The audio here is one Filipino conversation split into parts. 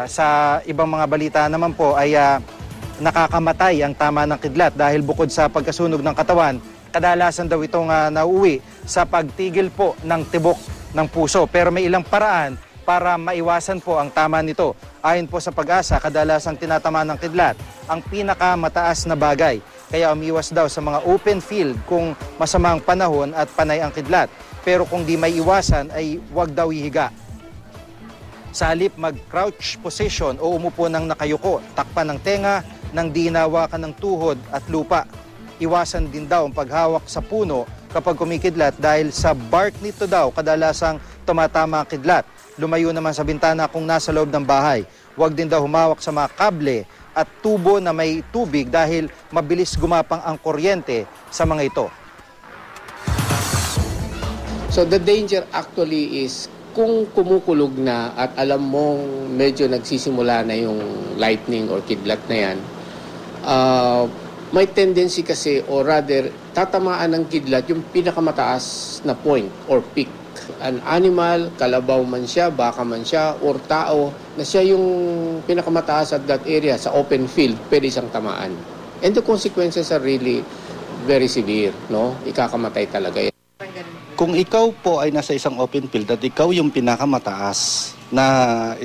Sa ibang mga balita naman po ay nakakamatay ang tama ng kidlat dahil bukod sa pagkasunog ng katawan, kadalasan daw itong nauuwi sa pagtigil po ng tibok ng puso. Pero may ilang paraan para maiwasan po ang tama nito. Ayon po sa Pag-asa, kadalasang tinatama ng kidlat ang pinakamataas na bagay. Kaya umiwas daw sa mga open field kung masamang panahon at panay ang kidlat. Pero kung di may iwasan ay huwag daw ihiga. Sa halip mag-crouch position o umupo ng nakayuko, takpan ng tenga nang di inawakan ng tuhod at lupa. Iwasan din daw ang paghawak sa puno kapag kumikidlat dahil sa bark nito daw kadalasang tumatama ang kidlat. Lumayo naman sa bintana kung nasa loob ng bahay. Huwag din daw humawak sa mga kable at tubo na may tubig dahil mabilis gumapang ang kuryente sa mga ito. So the danger actually is kung kumukulog na at alam mong medyo nagsisimula na yung lightning or kidlat na yan, may tendency kasi or rather tatamaan ng kidlat yung pinakamataas na point or peak. An animal, kalabaw man siya, baka man siya, or tao na siya yung pinakamataas at that area sa open field, pwede siyang tamaan. And the consequences are really very severe, no? Ikakamatay talaga yan. Kung ikaw po ay nasa isang open field at ikaw yung pinakamataas na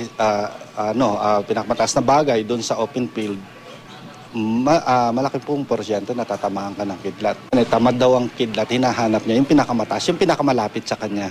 pinakamataas na bagay doon sa open field, malaki pong porsyento na tatamaan ka ng kidlat. Tamad daw ang kidlat, hinahanap niya yung pinakamataas, yung pinakamalapit sa kanya.